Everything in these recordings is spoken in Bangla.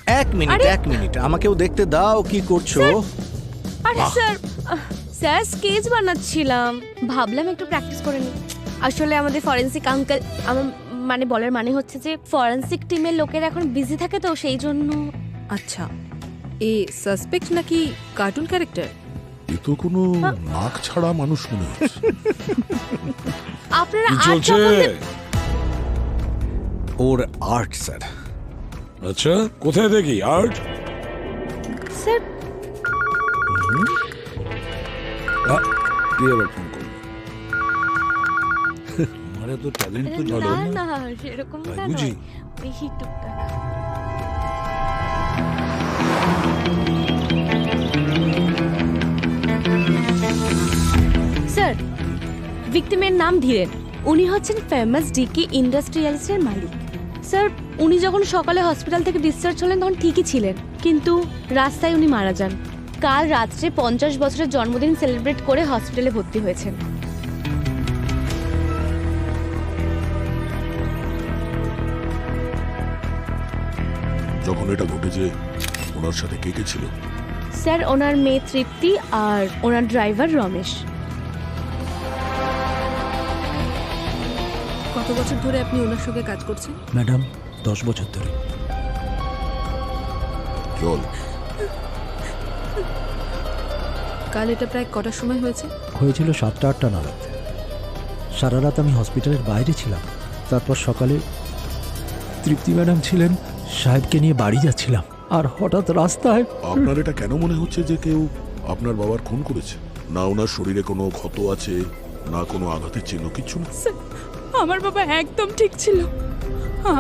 এক মিনিট আমাকেও দেখতে দাও কি করছো। আরে স্যার, স্যার স্কেচ বানাচ্ছিলাম, ভাবলাম একটু প্র্যাকটিস করে নিই। আসলে আমাদের ফরেন্সিক আঙ্কেল, আমার মানে বলার মানে হচ্ছে যে ফরেন্সিক টিমের লোকেরা এখন বিজি থাকে তো সেই জন্য। আচ্ছা, এ সাসপেক্ট নাকি কার্টুন ক্যারেক্টার? এ তো কোনো নাক ছাড়া মানুষ মনে হচ্ছে। আপনারা কি আর্ট চলছে? সম্বন্ধে ওর আর্ট স্যার। আচ্ছা, কোথায় দেখি আর্ট? স্যার দিয়ে আবার ফোন করলো। আমার তো ট্যালেন্ট তো জানো না না। না সেরকম তাই না, বুঝি? বেশি টুকটাক। স্যার, ভিকটিমের নাম ধীরেন। উনি হচ্ছেন ফেমাস ডিকে ইন্ডাস্ট্রিয়ালসের মালিক। স্যার, উনি যখন সকালে হসপিটাল থেকে ডিসচার্জ হলেন তখন ঠিকই ছিলেন, কিন্তু রাস্তায় উনি মারা যান। কাল রাত্রে 50 বছরের জন্মদিন সেলিব্রেট করে হসপিটালে ভর্তি হয়েছেন। যখন এটা ঘটেছে ওনার সাথে কে কে ছিল? স্যার, ওনার মেয়ে তৃপ্তি আর ওনার ড্রাইভার রমেশ। কত বছর ধরে আপনি ওনার সঙ্গে কাজ করছেন? ম্যাডাম 10 বছর ধরে। চল। কাল এটা প্রায় কটার সময় হয়েছে? হয়েছিল 7টা-8টা নাগাদ। সারা রাত আমি হসপিটালের বাইরে ছিলাম। তারপর সকালে তৃপ্তি ম্যাডাম ছিলেন, সাহেবকে নিয়ে বাড়ি যাচ্ছিলাম, আর হঠাৎ রাস্তায়। আপনার এটা কেন মনে হচ্ছে যে কেউ আপনার বাবার খুন করেছে? না ওনার শরীরে কোনো ক্ষত আছে, না কোনো আঘাতের চিহ্ন, কিচ্ছু না? আমার বাবা একদম ঠিক ছিল।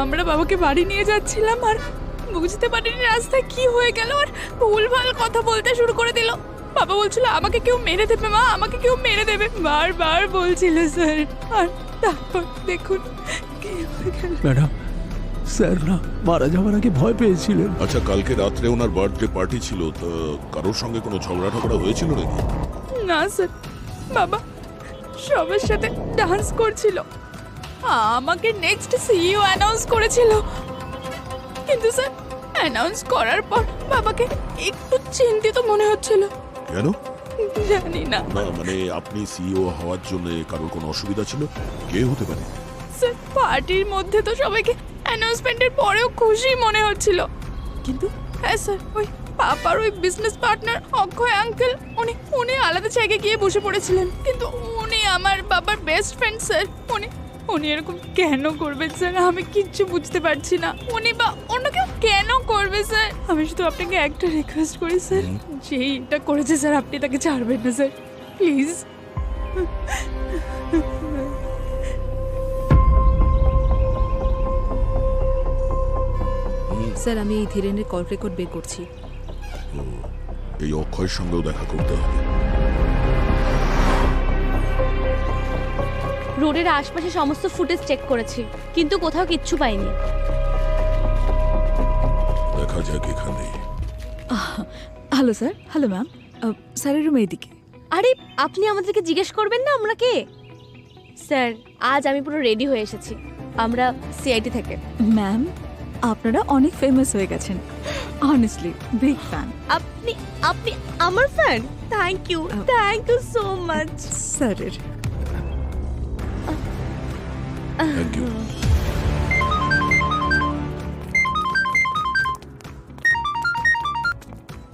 আমরা বাবাকে বাড়ি নিয়ে যাচ্ছিলাম আর বুঝতে পারিনি রাস্তায় কি হয়ে গেল, আর ভুলভাল কথা বলতে শুরু করে দিল। বাবা বলছিল আমাকে কেউ মেরে দেবে, মা আমাকে কেউ মেরে দেবে, বারবার বলছিল স্যার। আর তারপর দেখুন কি হয়ে গেল। ম্যাডাম, স্যার না মারা যাওয়ার আগে ভয় পেয়েছিলেন। আচ্ছা, কালকে রাত্রে ওনার বার্থডে পার্টি ছিল, তো কারোর সঙ্গে কোনো ঝগড়া টগড়া হয়েছিল নাকি? না স্যার, বাবা সবার সাথে ডান্স করছিল, আমাকে নেক্সট সিইও অ্যানাউন্স করেছিল। কিন্তু স্যার, অ্যানাউন্স করার পর বাবাকে একটু চিন্তিত মনে হচ্ছিল। কেন? জানি না না মানে আপনি সিইও হওয়ার জন্য কারোর কোনো অসুবিধা ছিল? কে হতে পারে? স্যার, পার্টির মধ্যে তো সবাইকে অ্যানাউন্সমেন্টের পরেও খুশি মনে হচ্ছিল, কিন্তু হ্যাঁ স্যার, ওই পাপার ওই বিজনেস পার্টনার অক্ষয় আঙ্কেল, উনি আলাদা জায়গায় গিয়ে বসে পড়েছিলেন। কিন্তু উনি আমার বাবার বেস্ট ফ্রেন্ড স্যার। উনি এরকম কেন করবেন স্যার? আমি কিচ্ছু বুঝতে পারছি না। উনি বা অন্য কেউ কেন করবে স্যার? আমি শুধু আপনাকে একটা রিকোয়েস্ট করি স্যার, যেই এটা করেছে স্যার আপনি তাকে ছাড়বেন না স্যার, প্লিজ। স্যার, আমি এই ধীরেনের কল রেকর্ড বের করছি। এই অক্ষয়ের সঙ্গেও দেখা করতে হবে। রোডের আশপাশে সমস্ত ফুটেজ চেক করেছি, কিন্তু কোথাও কিচ্ছু পাইনি। দেখা যাক এখানে। Hello sir. হ্যালো ম্যাম, স্যারের রুম এইদিকে। আরে আপনি আমাদেরকে জিজ্ঞেস করবেন না আমরা কে? স্যার, আজ আমি পুরো রেডি হয়ে এসেছি, আমরা সিআইটি থেকে। ম্যাম, আপনারা অনেক ফেমাস হয়ে গেছেন, অনেস্টলি বিগ ফ্যান। আপনি আপনি আমার fan? Thank you so much স্যারের। Thank you.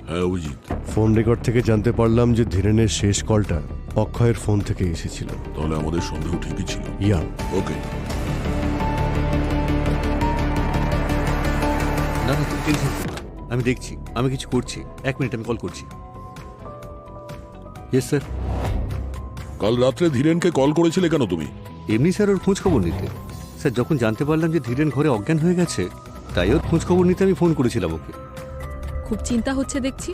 হ্যাঁ অভিজিৎ, ফোন রেকর্ড থেকে জানতে পারলাম যে ধীরেনের শেষ কলটা অক্ষয়ের ফোন থেকে এসেছিল। তাহলে আমাদের সন্দেহ ঠিকই ছিল। ইয়া, ওকে। না না, তুমি টেনশন করো না, আমি দেখছি, আমি কিছু করছি। 1 মিনিট, আমি কল করছি। Yes sir. কাল রাত্রে ধীরেনকে কল করেছিলে কেন তুমি? এমনি স্যার, ওর খোঁজ খবর নিতে। স্যার, যখন জানতে পারলাম যে ধীরেন ঘরে অজ্ঞান হয়ে গেছে, তাই ওর খোঁজ খবর নিতে আমি ফোন করেছিলাম ওকে। খুব চিন্তা হচ্ছে দেখছি,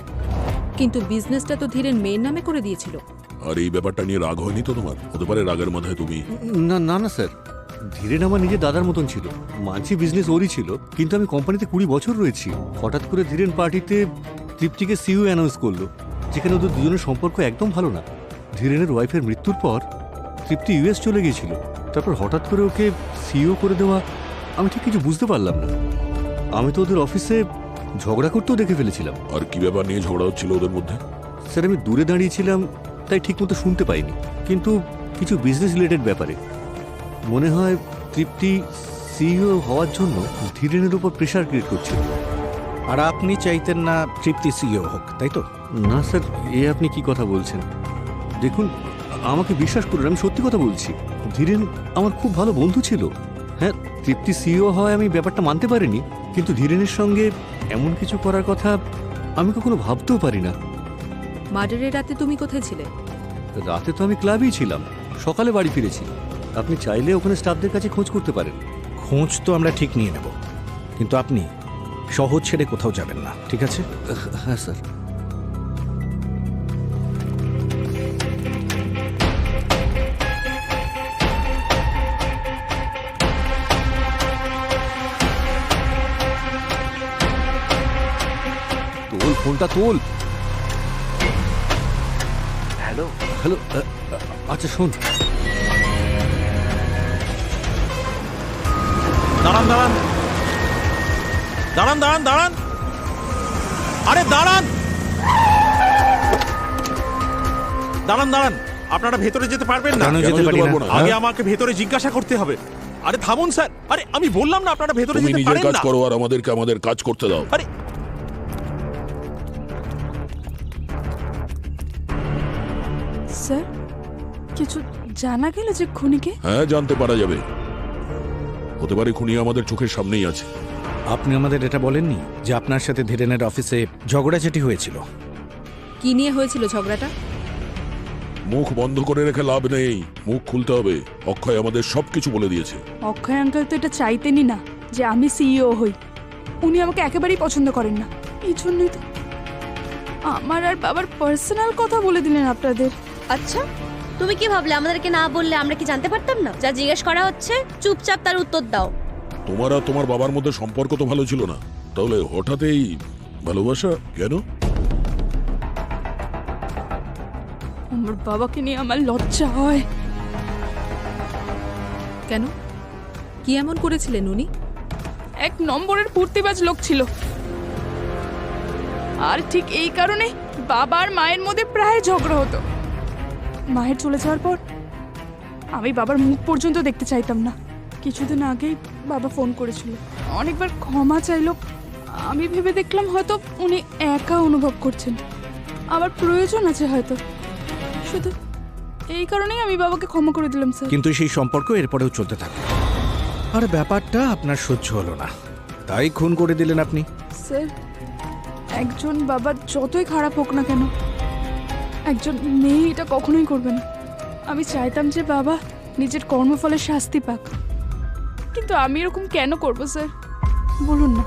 কিন্তু বিজনেসটা তো ধীরেন মেয়ের নামে করে দিয়েছিল। আর এই ব্যাপারটা নিয়ে রাগ হয়নি তো তোমার? হতে পারে রাগের মাথায় তুমি। না না না স্যার, ধীরেন আমার নিজের দাদার মতন ছিল, মানছি বিজনেস ওরই ছিল, কিন্তু আমি কোম্পানিতে 20 বছর রয়েছি। হঠাৎ করে ধীরেন পার্টিতে তৃপ্তিকে সিইও অ্যানাউন্স করলো, যেখানে ওদের দুজনের সম্পর্ক একদম ভালো না। ধীরেনের ওয়াইফের মৃত্যুর পর তৃপ্তি ইউএস চলে গিয়েছিল, তারপর হঠাৎ করে ওকে সিইও করে দেওয়া, আমি ঠিক কিছু বুঝতে পারলাম না। আমি তো ওদের অফিসে ঝগড়া করতেও দেখে ফেলেছিলাম। আর কি ব্যাপার নিয়ে ঝগড়া হচ্ছিল ওদের মধ্যে? স্যার আমি দূরে দাঁড়িয়েছিলাম, তাই ঠিকমতো শুনতে পাইনি, কিন্তু কিছু বিজনেস রিলেটেড ব্যাপারে মনে হয় তৃপ্তি সিইও হওয়ার জন্য ধীরেনের উপর প্রেশার ক্রিয়েট করছিল। আর আপনি চাইতেন না তৃপ্তি সিইও হোক, তাই তো? না স্যার, এ আপনি কি কথা বলছেন? দেখুন, আমাকে বিশ্বাস করুন, আমি সত্যি কথা বলছি। ধীরেন আমার খুব ভালো বন্ধু ছিল। হ্যাঁ, তৃপ্তি সিইও হয় আমি ব্যাপারটা মানতে পারিনি, কিন্তু ধীরেনের সঙ্গে এমন কিছু করার কথা আমি কখনো ভাবতেও পারি না। মার্ডারের রাতে তুমি কোথায় ছিলে? রাতে তো আমি ক্লাবেই ছিলাম, সকালে বাড়ি ফিরেছি। আপনি চাইলে ওখানে স্টাফদের কাছে খোঁজ করতে পারেন। খোঁজ তো আমরা ঠিক নিয়ে নেব, কিন্তু আপনি শহর ছেড়ে কোথাও যাবেন না, ঠিক আছে? হ্যাঁ স্যার। তোল ফোনটা, তোল। হ্যালো হ্যালো, আচ্ছা শোন। দাঁড়ান দাঁড়ান দাঁড়ান দাঁড়ান দাঁড়ান, আরে দাঁড়ান দাঁড়ান দাঁড়ান, আপনারা ভেতরে যেতে পারবেন না? কেন যেতে পারবো না? আগে আমাকে ভেতরে জিজ্ঞাসা করতে হবে। আরে থামুন স্যার, আরে আমি বললাম না আপনারা ভেতরে তুমি যেতে নিজের পারেন কাজ না। করো আর আমাদেরকে আমাদের কাজ করতে দাও। আরে স্যার, কিছু জানা গেল যে খুনিকে? হ্যাঁ, জানতে পারা যাবে। হতে পারে খুনি আমাদের চোখের সামনেই আছে। আপনি আমাদের এটা বলেননি যে আপনার সাথে ধীরেনের অফিসে ঝগড়াঝাটি হয়েছিল? কি নিয়ে হয়েছিল ঝগড়াটা? মুখ বন্ধ করে রেখে লাভ নেই, মুখ খুলতে হবে। অক্ষয় আমাদের সবকিছু বলে দিয়েছে। অক্ষয় আঙ্কেল তো এটা চাইতেনই না যে আমি সিইও হই। উনি আমাকে একেবারেই পছন্দ করেন না, এই জন্যই তো আমার আর বাবার পার্সোনাল কথা বলে দিলেন আপনাদের। আচ্ছা, তুমি কি ভাবলে আমাদেরকে না বললে আমরা কি জানতে পারতাম না? যা জিজ্ঞেস করা হচ্ছে চুপচাপ তার উত্তর দাও। তোমার আর তোমার বাবার মধ্যে সম্পর্ক তো ভালো ছিল না, তাহলে হঠাৎই ভালোবাসা কেন? আমার বাবাকে নিয়ে আমার লজ্জা হয়। কেন? কি এমন করেছিলেন উনি? এক নম্বরের ফুর্তিবাজ লোক ছিল, আর ঠিক এই কারণে বাবার মায়ের মধ্যে প্রায় ঝগড়া হতো। মায়ের চলে যাওয়ার পর আমি বাবার মুখ পর্যন্ত দেখতে চাইতাম না। কিছুদিন আগেই বাবা ফোন করেছিল, অনেকবার ক্ষমা চাইলো। আমি ভেবে দেখলাম হয়তো উনি একা অনুভব করছেন, আমার প্রয়োজন আছে হয়তো। শুধু এই কারণেই আমি বাবাকে ক্ষমা করে দিলাম স্যার। কিন্তু সেই সম্পর্ক এরপরেও চলতে থাকে, আর ব্যাপারটা আপনার সহ্য হলো না, তাই খুন করে দিলেন আপনি। স্যার, একজন বাবা যতই খারাপ হোক না কেন, একজন মেয়ে এটা কখনোই করবে না। আমি চাইতাম যে বাবা নিজের কর্মফলের শাস্তি পাক, কিন্তু আমি এরকম কেন করব স্যার, বলুন না।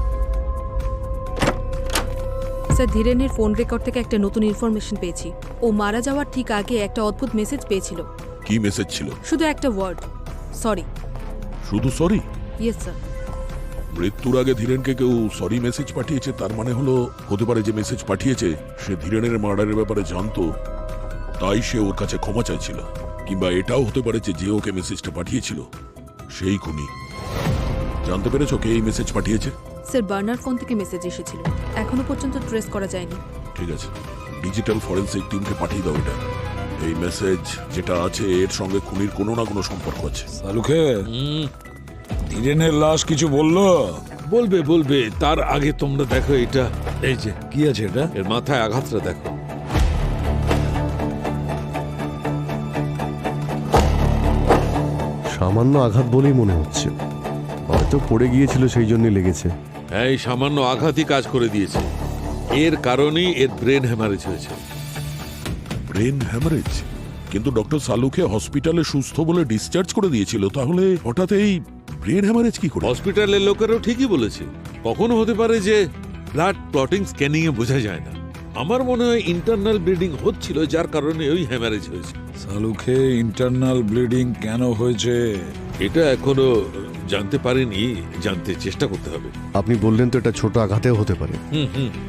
স্যার, ধীরেনের ফোন রেকর্ড থেকে একটা নতুন ইনফরমেশন পেয়েছি। ও মারা যাওয়ার ঠিক আগে একটা অদ্ভুত মেসেজ পেয়েছিল। কি মেসেজ ছিল? শুধু একটা ওয়ার্ড, সরি। শুধু সরি? Yes sir. মৃত্যুর আগে ধীরেনকে কেউ সরি মেসেজ পাঠিয়েছে, তার মানে হতে পারে যে মেসেজ পাঠিয়েছে সে ধীরেনের মার্ডারের ব্যাপারে জানতো, তাই সে ওর কাছে ক্ষমা চাইছিল। কিংবা এটাও হতে পারে যে ওকে মেসেজটা পাঠিয়েছিল সেই খুনি। জানতে পেরেছো কে এই মেসেজ পাঠিয়েছে? স্যার, বার্নার ফোন থেকে মেসেজ এসেছিল, এখনো পর্যন্ত ট্রেস করা যায়নি। ঠিক আছে, ডিজিটাল ফরেন্সিক টিমকে পাঠিয়ে দাও এটা। এই মেসেজ যেটা আছে এর সঙ্গে খুনির কোনো না কোনো সম্পর্ক আছে। সালুকে, ধীরেনের লাশ কিছু বললো? বলবে বলবে, তার আগে তোমরা দেখো এটা। এই যে কি আছে এটা, এর মাথায় আঘাতটা দেখো। সামান্য আঘাত বলেই মনে হচ্ছে, হয়তো পড়ে গিয়েছিল সেই জন্য লেগেছে। হ্যাঁ, এই সামান্য আঘাতই কাজ করে দিয়েছে। এর কারণেই এর ব্রেন হ্যামারেজ হয়েছে। Brain haemorrhage? কিন্তু ডক্টর সালুকে হসপিটালে সুস্থ বলে ডিসচার্জ করে দিয়েছিল, তাহলে হঠাৎ এই ব্রেন হ্যামারেজ কি করে? হসপিটালের লোকেরাও ঠিকই বলেছে, কখনো হতে পারে যে ব্লাড ক্লটিং স্ক্যানিং এ বোঝা যায় না। আমার মনে হয় ইন্টারনাল ব্লিডিং হচ্ছিল, যার কারণে ওই হ্যামারেজ হয়েছে। সালুকে, ইন্টারনাল ব্লিডিং কেন হয়েছে এটা এখনো জানতে পারিনি, জানতে চেষ্টা করতে হবে। আপনি বললেন তো এটা ছোট আঘাতেও হতে পারে।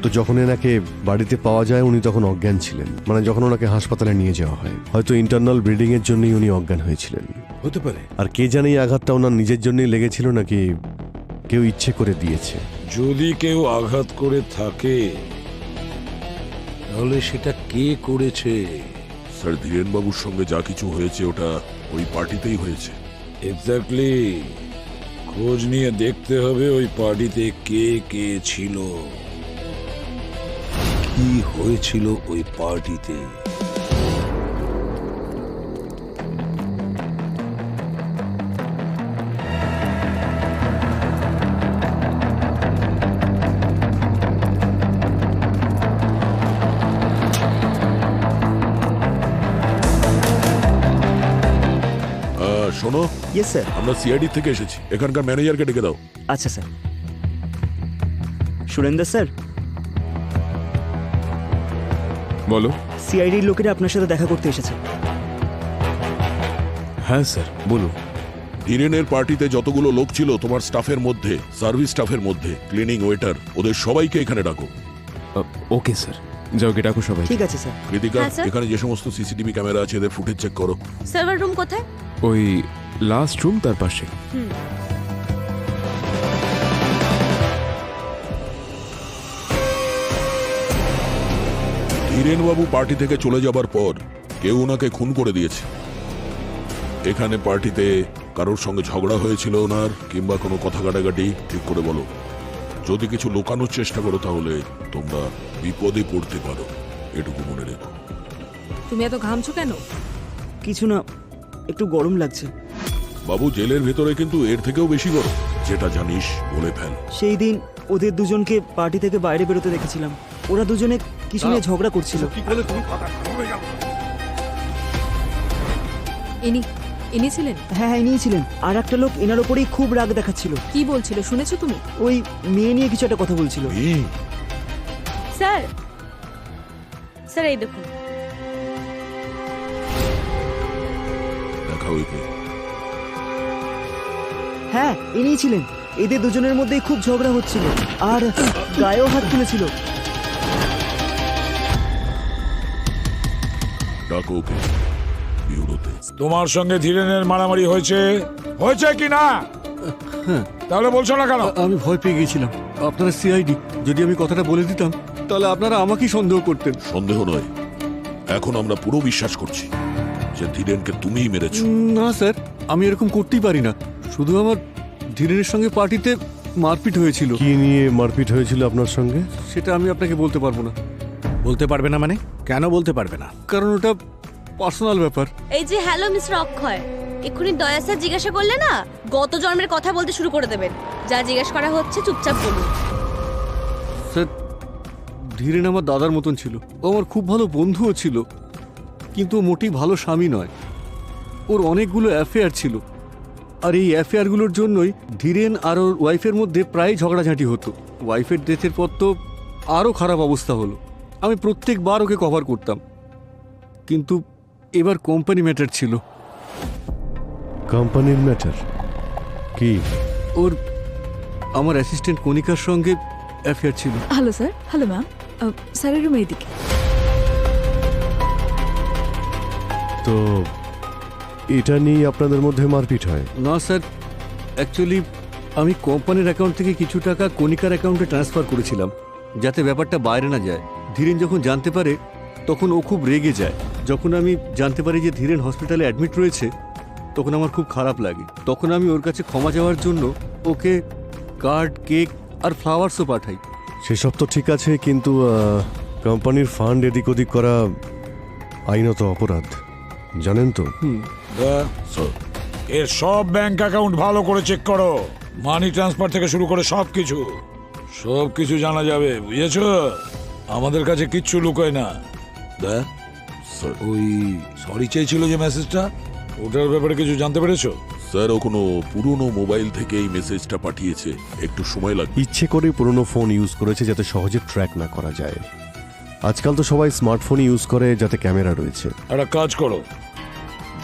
তো যখন এনাকে বাড়িতে পাওয়া যায় উনি তখন অজ্ঞান ছিলেন, মানে যখন ওনাকে হাসপাতালে নিয়ে যাওয়া হয় হয়তো ইন্টারনাল ব্লিডিং এর জন্যই উনি অজ্ঞান হয়েছিলেন। হতে পারে। আর কে জানে এই আঘাতটা ওনার নিজের জন্যই লেগেছিল নাকি কেউ ইচ্ছে করে দিয়েছে। যদি কেউ আঘাত করে থাকে তাহলে সেটা কে করেছে? স্যার, ধীরেন বাবুর সঙ্গে যা কিছু হয়েছে ওটা ওই পার্টিতেই হয়েছে। এক্স্যাক্টলি। খোঁজ নিয়ে দেখতে হবে ওই পার্টিতে কে কে ছিল, কি হয়েছিল ওই পার্টিতে। শোনো, ইয়েস স্যার। আমরা সিআইডি থেকে এসেছি, এখানকার ম্যানেজারকে ডেকে দাও। আচ্ছা স্যার। সুরেন্দ্র স্যার, বলো। সিআইডির লোকেরা আপনার সাথে দেখা করতে এসেছে। হ্যাঁ স্যার, বলুন। ধীরেনের পার্টিতে যতগুলো লোক ছিল তোমার স্টাফের মধ্যে, সার্ভিস স্টাফের মধ্যে, ক্লিনিং, ওয়েটার, ওদের সবাইকে এখানে ডাকো। ওকে স্যার, যাও গে ডাকো সবাই। ঠিক আছে স্যার। কৃতিকা, হ্যাঁ, স্যার। এখানে যে সমস্ত সিসিটিভি ক্যামেরা আছে এদের ফুটেজ চেক করো। সার্ভার রুম কোথায়? ওই লাস্ট রুম, তার পাশে। ধীরেনবাবু পার্টি থেকে চলে যাবার পর কেউ ওনাকে খুন করে দিয়েছে। এখানে পার্টিতে কারোর সঙ্গে ঝগড়া হয়েছিল ওনার, কিংবা কোনো কথা কাটাকাটি, ঠিক করে বলো। যদি কিছু লুকানোর চেষ্টা করো তাহলে তোমরা বিপদে পড়তে পারো, এটুকু মনে রেখো। তুমি এত ঘামছো কেন? কিছু না, একটু গরম লাগছে। বাবু, জেলের ভেতরে কিন্তু এর থেকেও বেশি গরম। যেটা জানিস বলে ফেল। সেই দিন ওদের দুজনকে পার্টি থেকে বাইরে বেরোতে দেখেছিলাম। ওরা দুজনে কিছু নিয়ে ঝগড়া করছিল। ইনি ছিলেন? হ্যাঁ হ্যাঁ, ইনিই ছিলেন। আর একটা লোক এনার ওপরেই খুব রাগ দেখাচ্ছিল। কি বলছিল শুনেছো তুমি? ওই মেয়ে নিয়ে কিছু একটা কথা বলছিল। স্যার, স্যার এই দেখুন। দেখাও একে। হ্যাঁ, ইনিই ছিলেন। এদের দুজনের মধ্যেই খুব ঝগড়া হচ্ছিল, আর গায়েও হাত তুলেছিল। ডাকো ওকে বিউরোতে। তোমার সঙ্গে ধীরেনের মারামারি হয়েছে কি না? তাহলে বলছো না কেন? আমি ভয় পেয়ে গেছিলাম। আপনারা সিআইডি, যদি আমি কথাটা বলে দিতাম তাহলে আপনারা আমাকেই সন্দেহ করতেন। সন্দেহ নয়, এখন আমরা পুরো বিশ্বাস করছি যে ধীরেনকে তুমিই মেরেছো। না স্যার, আমি এরকম করতেই পারি না। শুধু আমার ধীরেনের সঙ্গে পার্টিতে মারপিট হয়েছিল। কি নিয়ে মারপিট হয়েছিল আপনার সঙ্গে? সেটা আমি আপনাকে বলতে পারবো না। বলতে পারবে না মানে? কেন বলতে পারবে না? কারণ ওটা পার্সোনাল ব্যাপার। এই যে হ্যালো মিস্টার অক্ষয়, এক্ষুনি দয়া স্যার জিজ্ঞাসা করলে না, গত জন্মের কথা বলতে শুরু করে দেবেন। যা জিজ্ঞেস করা হচ্ছে চুপচাপ বলুন। স্যার, ধীরেন আমার দাদার মতন ছিল। ও আমার খুব ভালো বন্ধুও ছিল, কিন্তু ও মোটেই ভালো স্বামী নয়। ওর অনেকগুলো অ্যাফেয়ার ছিল, আর এই অ্যাফেয়ারগুলোর জন্যই ধীরেন আর ওর ওয়াইফের মধ্যে প্রায় ঝগড়াঝাঁটি হতো। ওয়াইফের ডেথের পর তো আরও খারাপ অবস্থা হলো। আমি প্রত্যেকবার ওকে কভার করতাম, কিন্তু এবার কোম্পানি ম্যাটার ছিল। কোম্পানির ম্যাটার কি? ওর আমার অ্যাসিস্ট্যান্ট কণিকার সঙ্গে অ্যাফেয়ার ছিল। Hello sir. Hello ma'am. স্যারের রুম এইদিকে। তো এটা নিয়ে আপনাদের মধ্যে মারপিট হয়? না স্যার, অ্যাকচুয়ালি আমি কোম্পানির অ্যাকাউন্ট থেকে কিছু টাকা কণিকার অ্যাকাউন্টে ট্রান্সফার করেছিলাম, যাতে ব্যাপারটা বাইরে না যায়। ধীরেন যখন জানতে পারে তখন ও খুব রেগে যায়। যখন আমি জানতে পারি যে ধীরেন হসপিটালে অ্যাডমিট রয়েছে, তখন আমার খুব খারাপ লাগে। তখন আমি ওর কাছে ক্ষমা চাওয়ার জন্য ওকে কার্ড, কেক আর ফ্লাওয়ার্সও পাঠাই। সেসব তো ঠিক আছে, কিন্তু কোম্পানির ফান্ড এদিক ওদিক করা আইনত অপরাধ, জানেন তো? এর সব ব্যাংক অ্যাকাউন্ট ভালো করে চেক করো। মানি ট্রান্সফার থেকে শুরু করে সবকিছু জানা যাবে, বুঝেছো? আমাদের কাছে কিচ্ছু লুকোয় না। ওই সরি চেয়েছিল যে মেসেজটা, ওটার ব্যাপারে কিছু জানতে পেরেছো? স্যার, ও কোনো পুরনো মোবাইল থেকে এই মেসেজটা পাঠিয়েছে, একটু সময় লাগবে। ইচ্ছে করে পুরনো ফোন ইউজ করেছে যাতে সহজে ট্র্যাক না করা যায়। আজকাল তো সবাই স্মার্টফোন ইউজ করে যাতে ক্যামেরা রয়েছে। একটা কাজ করো,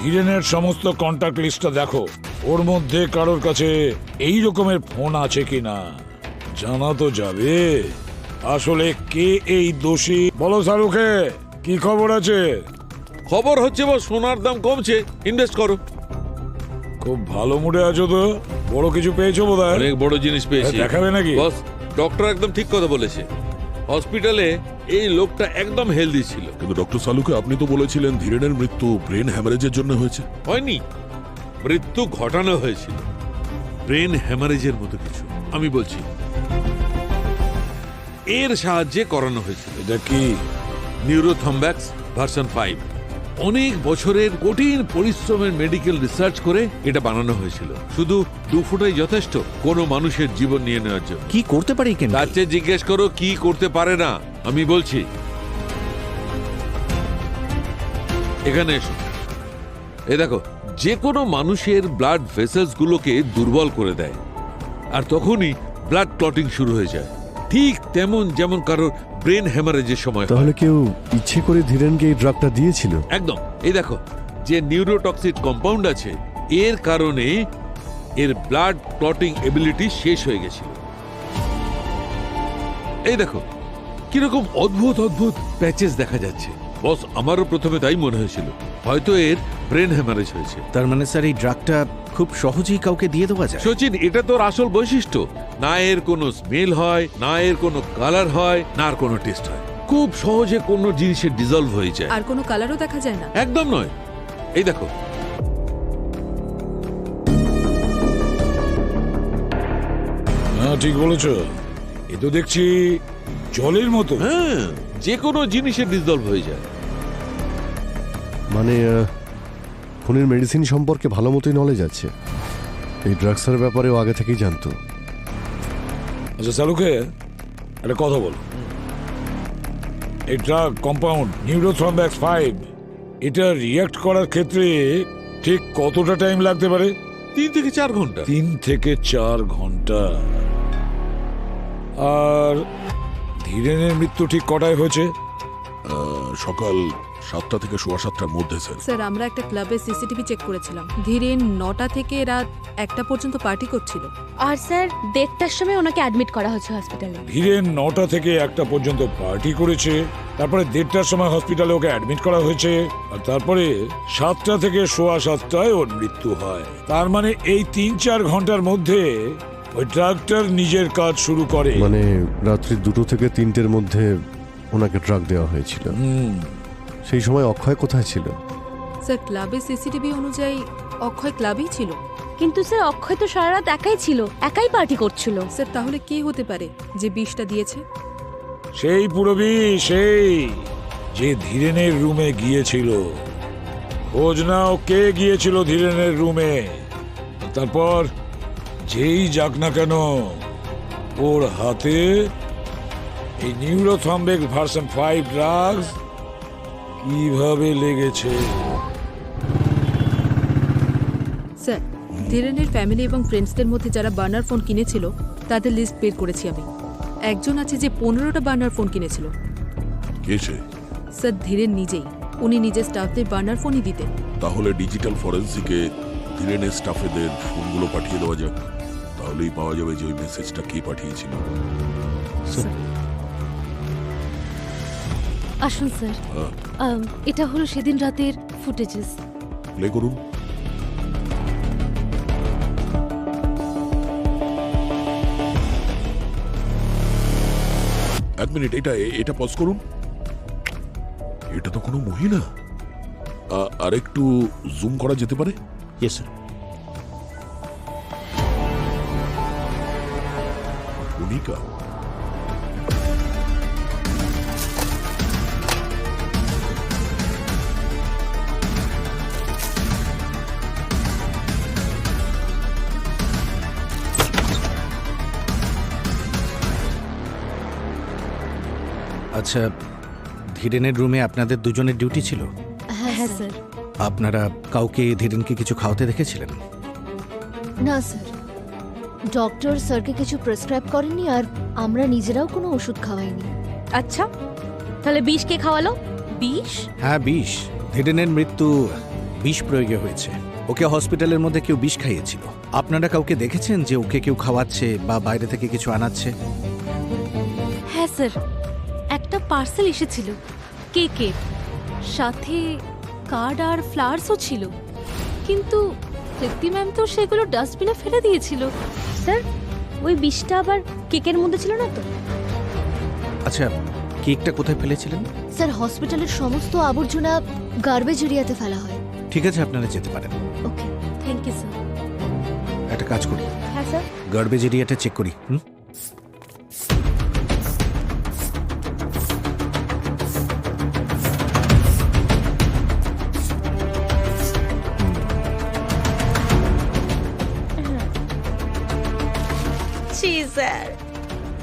ধীরেনের সমস্ত কন্ট্যাক্ট লিস্টটা দেখো, ওর মধ্যে কারোর কাছে এই রকমের ফোন আছে কিনা জানা তো যাবে। আসলে কে এই দোষী, বলো শাহরুখে, কি খবর আছে? খবর হচ্ছে সোনার দাম কমছে, ইনভেস্ট করো। খুব ভালো মুডে আছো তো। বড় কিছু পেয়েছো বোধহয়। অনেক বড় জিনিস পেয়েছি। দেখাবে নাকি? বস, ডক্টর একদম ঠিক কথা বলেছে। হসপিটালে এই লোকটা একদম হেলদি ছিল। কিন্তু ডক্টর সালুকে আপনি তো বলেছিলেন ধীরেনের মৃত্যু ব্রেন হ্যামারেজের জন্য হয়েছে। হয়নি, মৃত্যু ঘটানো হয়েছিল ব্রেন হ্যামারেজের মতো কিছু। আমি বলছি এর সাহায্যে করানো হয়েছিল। এটা কি? নিউরোথম্ব্যাক্স ভার্সন 5। অনেক বছরের কঠিন পরিশ্রমের মেডিকেল রিসার্চ করে এটা বানানো হয়েছিল। শুধু 2 ফুটাই যথেষ্ট কোনো মানুষের জীবন নিয়ে নেওয়ার জন্য। কি করতে পারি কেন? তার চেয়ে জিজ্ঞেস করো কি করতে পারে না। আমি বলছি, এখানে এসো। এ দেখো, যে কোনো মানুষের ব্লাড ভেসেলস গুলোকে দুর্বল করে দেয়, আর তখনই ব্লাড ক্লটিং শুরু হয়ে যায়। ঠিক তেমন যেমন কারোর ব্রেন হ্যামারেজের সময় হয়। তাহলে কেউ ইচ্ছে করে ধীরেনকে এই ড্রাগটা দিয়েছিল? একদম। এই দেখো, যে নিউরোটক্সিক কম্পাউন্ড আছে, এর কারণে এর ব্লাড ক্লটিং এবিলিটি শেষ হয়ে গেছিল। এই দেখো কিরকম অদ্ভুত অদ্ভুত প্যাচেস দেখা যাচ্ছে। বস, আমারও প্রথমে তাই মনে হয়েছিল হয়তো এর ব্রেন হ্যামারেজ হয়েছে। তার মানে স্যার এই ড্রাগটা খুব সহজেই কাউকে দিয়ে দেওয়া যায়? সচিন, এটা তোর আসল বৈশিষ্ট্য। না এর কোনো স্মেল হয়, না এর কোনো কালার হয়, না আর কোনো টেস্ট হয়। খুব সহজে কোনো জিনিসে ডিজলভ হয়ে যায়। আর কোনো কালারও দেখা যায় না? একদম নয়। এই দেখো, হ্যাঁ ঠিক বলেছো। এ তো দেখছি জলের মতো। হ্যাঁ, যে কোনো জিনিসে ডিজলভ হয়ে যায়। মানে খুনের মেডিসিন সম্পর্কে ভালো মতোই নলেজ আছে। এই ড্রাগসের ব্যাপারেও আগে থেকেই জানতো। আচ্ছা চালুকে একটা কথা বল, এই ড্রাগ কম্পাউন্ড নিউরোথ্রম্ব্যাক্স 5 এটা রিঅ্যাক্ট করার ক্ষেত্রে ঠিক কতটা টাইম লাগতে পারে? 3 থেকে 4 ঘন্টা। 3 থেকে 4 ঘন্টা। আর ধীরেনের মৃত্যু ঠিক কটায় হয়েছে? সকাল 7টা থেকে সোয়া 7টার মধ্যে স্যার। স্যার, আমরা একটা ক্লাবের সিসিটিভি চেক করেছিলাম। ধীরেন 9টা থেকে রাত 1টা পর্যন্ত পার্টি করছিল। আর স্যার 1:30টার সময় ওনাকে অ্যাডমিট করা হয়েছে হসপিটালে। ধীরেন 9টা থেকে 1টা পর্যন্ত পার্টি করেছে, তারপরে 1:30টার সময় হসপিটালে ওকে অ্যাডমিট করা হয়েছে, আর তারপরে 7টা থেকে সোয়া 7টায় ওর মৃত্যু হয়। তার মানে এই 3-4 ঘন্টার মধ্যে ওই ড্রাগটার নিজের কাজ শুরু করে। মানে রাত্রি 2টো থেকে 3টের মধ্যে ওনাকে ড্রাগ দেওয়া হয়েছিল। সেই সময় অক্ষয় কোথায় ছিল? স্যার, ক্লাবের সিসিটিভি অনুযায়ী অক্ষয় ক্লাবেই ছিল। কিন্তু স্যার অক্ষয় তো সারা রাত একাই ছিল, একাই পার্টি করছিল। স্যার, তাহলে কে হতে পারে যে বিষটা দিয়েছে? সেই পুরবী, সেই যে ধীরেনের রুমে গিয়েছিল। খোঁজ নাও কে গিয়েছিল ধীরেনের রুমে। তারপর যেই যাক না কেন, ওর হাতে এই নিউরোথ্রম্বিক ভার্সন 5 ড্রাগস কিভাবে লেগেছে। স্যার, ধীরেনের ফ্যামিলি এবং ফ্রেন্ডসদের মধ্যে যারা বার্নার ফোন কিনেছিল তাদের লিস্ট বের করেছি আমি। একজন আছে যে 15টা বার্নার ফোন কিনেছিল। কে সে? স্যার, ধীরেন নিজেই। উনি নিজের স্টাফদের বার্নার ফোনই দিতেন। তাহলে ডিজিটাল ফরেন্সিকে ধীরেনের স্টাফেদের ফোনগুলো পাঠিয়ে দেওয়া যাক। তাহলেই পাওয়া যাবে যে ওই মেসেজটা কে পাঠিয়েছিল। আসুন স্যার, এটা হলো সেদিন রাতের ফুটেজেস। প্লে করুন। এক মিনিট, এটা পজ করুন। এটা তো কোনো মহিলা। আর একটু জুম করা যেতে পারে? Yes sir. ভূমিকা। আচ্ছা, ধীরেনের রুমে আপনাদের দুজনের ডিউটি ছিল? হ্যাঁ স্যার। আপনারা কাউকে ধীরেনকে কিছু খাওয়াতে দেখেছিলেন? না স্যার, ডক্টর স্যারকে কিছু প্রেসক্রাইব করেননি, আর আমরা নিজেরাও কোনো ওষুধ খাওয়াইনি। আচ্ছা, তাহলে বিষ কে খাওয়ালো? বিষ? হ্যাঁ, বিষ। ধীরেনের মৃত্যু বিষ প্রয়োগে হয়েছে। ওকে হসপিটালের মধ্যে কেউ বিষ খাইয়েছিল। আপনারা কাউকে দেখেছেন যে ওকে কেউ খাওয়াচ্ছে বা বাইরে থেকে কিছু আনাচ্ছে? হ্যাঁ স্যার, একটা পার্সেল এসেছিল কেকের সাথে, কার্ড আর ফ্লাওয়ার্সও ছিল, কিন্তু তৃপ্তি ম্যাম তো সেগুলো ডাস্টবিনে ফেলে দিয়েছিল। স্যার ওই বিষটা আবার কেকের মধ্যে ছিল না তো? আচ্ছা, কেকটা কোথায় ফেলেছিলেন? স্যার হসপিটালের সমস্ত আবর্জনা গার্বেজ এরিয়াতে ফেলা হয়। ঠিক আছে, আপনারা যেতে পারেন। ওকে। Thank you sir. একটা কাজ করি, হ্যাঁ স্যার। গার্বেজ এরিয়াটা চেক করি। ছি স্যার,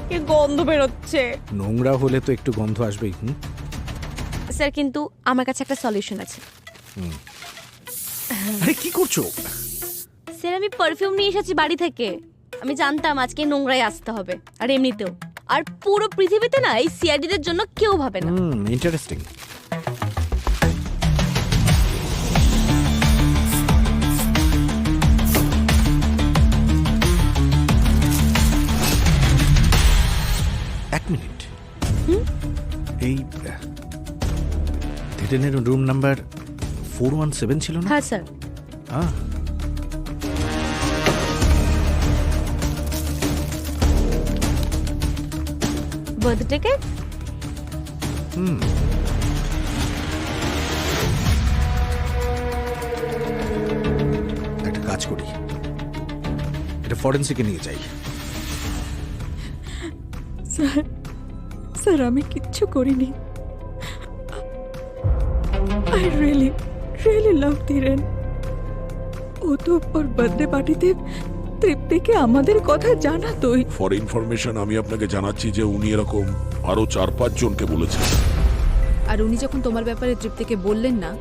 কি গন্ধ বেরোচ্ছে। নোংরা হলে তো একটু গন্ধ আসবেই। স্যার কিন্তু আমার কাছে একটা সলিউশন আছে। আরে কি করছো? স্যার আমি পারফিউম নিয়ে এসেছি বাড়ি থেকে। আমি জানতাম আজকে নোংরায় আসতে হবে, আর এমনিতেও আর পুরো পৃথিবীতে না এই সিআইডিদের জন্য কেউ ভাবে না। ইন্টারেস্টিং। এক মিনিট, এই ধীরেনের রুম নাম্বার 417 ছিল না? হ্যাঁ স্যার। Birthday cake? একটা কাজ করি, এটা ফরেন্সিকে নিয়ে যাই। স্যার স্যার আমি কিচ্ছু করিনি। I really really love Dhiren. ও তো ওর বার্থডে পার্টিতে তৃপ্তিকে আমাদের কথা জানাতোই। ফর ইনফরমেশন আমি আপনাকে জানাচ্ছি যে উনি এরকম আরো 4-5 জনকে বলেছেন। আর উনি যখন তোমার ব্যাপারে তৃপ্তিকে বললেন না,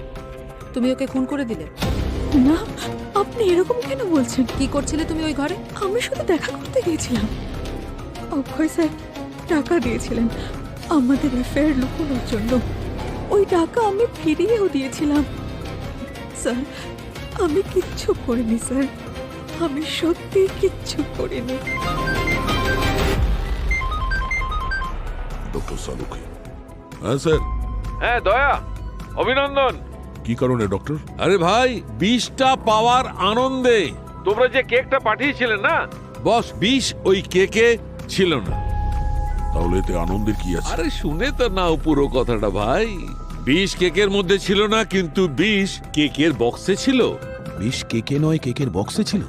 তুমি ওকে খুন করে দিলে। না, আপনি এরকম কেন বলছেন? কি করছিলে তুমি ওই ঘরে? আমি শুধু দেখা করতে গিয়েছিলাম। অক্ষয় স্যার টাকা দিয়েছিলেন আমাদের অ্যাফেয়ার লুকোনোর জন্য। ওই টাকা আমি ফিরিয়েও দিয়েছিলাম। স্যার আমি কিচ্ছু করিনি স্যার, আমি সত্যি কিচ্ছু করিনি। ডক্টর সালুকি। হ্যাঁ স্যার। হ্যাঁ দয়া, অভিনন্দন। কি কারণে ডক্টর? আরে ভাই, বিষটা পাওয়ার আনন্দে তোমরা যে কেকটা পাঠিয়েছিলেন না, বস বিষ ওই কেকে ছিল না। তাহলে এতে আনন্দের কি আছে? আরে শুনে তো নাও পুরো কথাটা ভাই। বিষ কেকের মধ্যে ছিল না, কিন্তু বিষ কেকের বক্সে ছিল। বিষ কেকে নয়, কেকের বক্সে ছিল?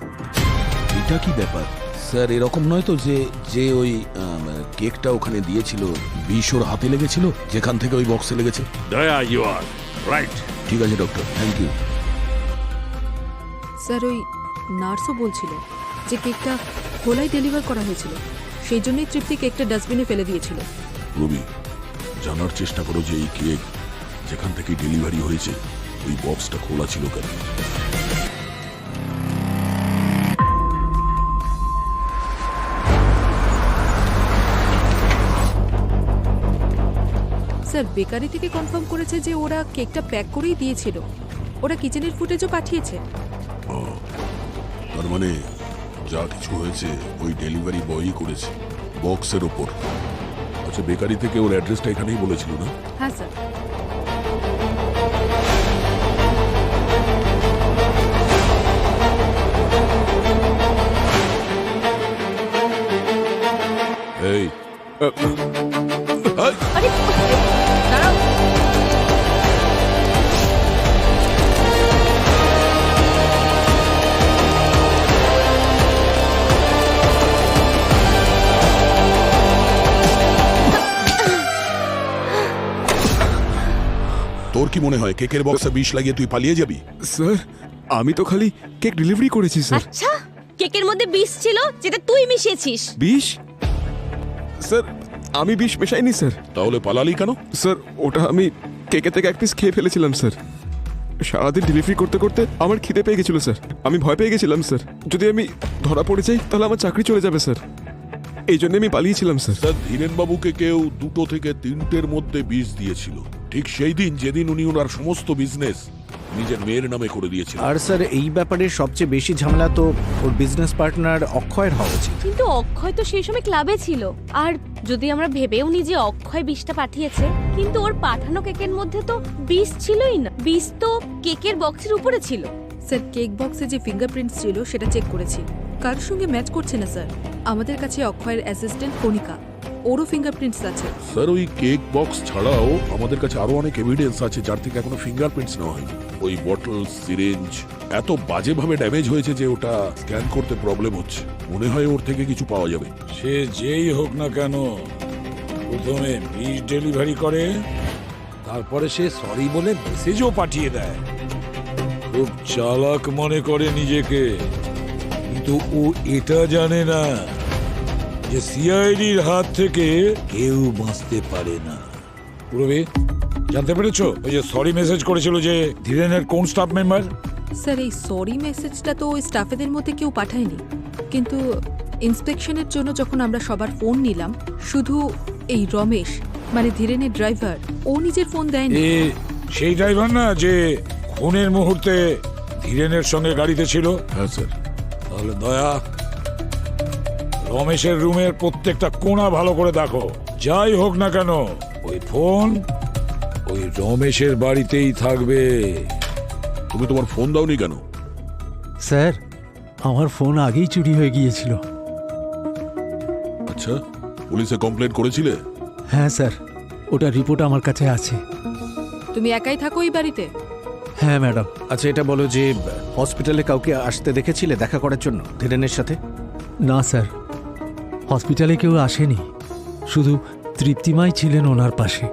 এটা কি ব্যাপার স্যার? এরকম নয় তো যে যে ওই কেকটা ওখানে দিয়েছিল বিষ ওর হাতে লেগেছিল, যেখান থেকে ওই বক্সে লেগেছে? দয়া, ইউ আর রাইট। ঠিক আছে ডক্টর, থ্যাংক ইউ। স্যার ওই নার্সও বলছিল যে কেকটা খোলাই ডেলিভার করা হয়েছিল, সেই জন্যই তৃপ্তি কেকটা ডাস্টবিনে ফেলে দিয়েছিল। রবি, জানার চেষ্টা করো যে এই কেক যেখান থেকে ডেলিভারি হয়েছে ওই বক্সটা খোলা ছিল কেন? স্যার বেকারি থেকে কনফার্ম করেছে যে ওরা কেকটা প্যাক করেই দিয়েছিল। ওরা কিচেনের ফুটেজও পাঠিয়েছে। তার মানে যা কিছু হয়েছে ওই ডেলিভারি বয়ই করেছে বক্সের ওপর। আচ্ছা, বেকারি থেকে ওর অ্যাড্রেসটা এখানেই বলেছিল না? হ্যাঁ স্যার। এই আরে দাঁড়াও। তোর কি মনে হয় কেকের বক্সে বিষ লাগিয়ে তুই পালিয়ে যাবি? স্যার আমি তো খালি কেক ডেলিভারি করেছি স্যার। আচ্ছা, কেকের মধ্যে বিষ ছিল যেটা তুই মিশিয়েছিস। বিষ? স্যার আমি বিষ মেশাইনি স্যার। তাহলে পালালি কেন? স্যার ওটা আমি কেকের থেকে এক পিস খেয়ে ফেলেছিলাম স্যার। সারাদিন ডেলিভারি করতে করতে আমার খিদে পেয়ে গেছিল স্যার। আমি ভয় পেয়ে গেছিলাম স্যার, যদি আমি ধরা পড়ে যাই তাহলে আমার চাকরি চলে যাবে স্যার। এই জন্য আমি পালিয়েছিলাম স্যার। স্যার, ধীরেন বাবুকে কেউ 2 থেকে 3টের মধ্যে বিষ দিয়েছিল, ঠিক সেই দিন যেদিন উনি ওনার সমস্ত বিজনেস নিজের মেয়ের নামে করে দিয়েছিলেন। আর স্যার এই ব্যাপারে সবচেয়ে বেশি ঝামেলা তো ওর বিজনেস পার্টনার অক্ষয়ের হওয়া উচিত। কিন্তু অক্ষয় তো সেই সময় ক্লাবে ছিল। আর যদি আমরা ভেবেও নি যে অক্ষয় বিষটা পাঠিয়েছে, কিন্তু ওর পাঠানো কেকের মধ্যে তো বিষ ছিলই না। বিষ তো কেকের বক্সের উপরে ছিল। স্যার কেক বক্সে যে ফিঙ্গারপ্রিন্টস ছিল সেটা চেক করেছি, কারোর সঙ্গে ম্যাচ করছে না স্যার। আমাদের কাছে অক্ষয়ের অ্যাসিস্ট্যান্ট কণিকা, ওরও ফিঙ্গারপ্রিন্টস আছে। স্যার ওই কেক বক্স ছাড়াও আমাদের কাছে আরো অনেক এভিডেন্স আছে যার থেকে এখনো ফিঙ্গারপ্রিন্টস নেওয়া হয়নি। ওই বটল, সিরিঞ্জ এত বাজেভাবে ড্যামেজ হয়েছে যে ওটা স্ক্যান করতে প্রবলেম হচ্ছে। মনে হয় ওর থেকে কিছু পাওয়া যাবে। সে যেই হোক না কেন, প্রথমে বিষ ডেলিভারি করে, তারপরে সে সরি বলে মেসেজও পাঠিয়ে দেয়। খুব চালাক মনে করে নিজেকে, কিন্তু ও এটা জানে না যে সিআইডির হাত থেকে কেউ বাঁচতে পারে না। পুরবি জানতে পেরেছো ওই যে সরি মেসেজ করেছিল যে ধীরেনের কোন স্টাফ মেম্বার? স্যার এই সরি মেসেজটা তো ওই স্টাফেদের মধ্যে কেউ পাঠায়নি, কিন্তু ইন্সপেকশনের জন্য যখন আমরা সবার ফোন নিলাম, শুধু এই রমেশ মানে ধীরেনের ড্রাইভার, ও নিজের ফোন দেয়নি। সেই ড্রাইভার না যে খুনের মুহূর্তে ধীরেনের সঙ্গে গাড়িতে ছিল? হ্যাঁ স্যার। তাহলে দয়া, রমেশের রুমের প্রত্যেকটা কোণা ভালো করে দেখো। যাই হোক না কেন ওই ফোন ওই রমেশের বাড়িতেই থাকবে। তুমি তোমার ফোন দাওনি কেন? স্যার আমার ফোন আগেই চুরি হয়ে গিয়েছিল। আচ্ছা, পুলিশে কমপ্লেন করেছিলে? হ্যাঁ স্যার, ওটার রিপোর্ট আমার কাছে আছে। তুমি একাই থাকো এই বাড়িতে? হ্যাঁ ম্যাডাম। আচ্ছা এটা বলো যে হসপিটালে কাউকে আসতে দেখেছিলে দেখা করার জন্য ধীরেনের সাথে? না স্যার, হসপিটালে কেউ আসেনি, শুধু তৃপ্তিমাই ছিলেন ওনার পাশে।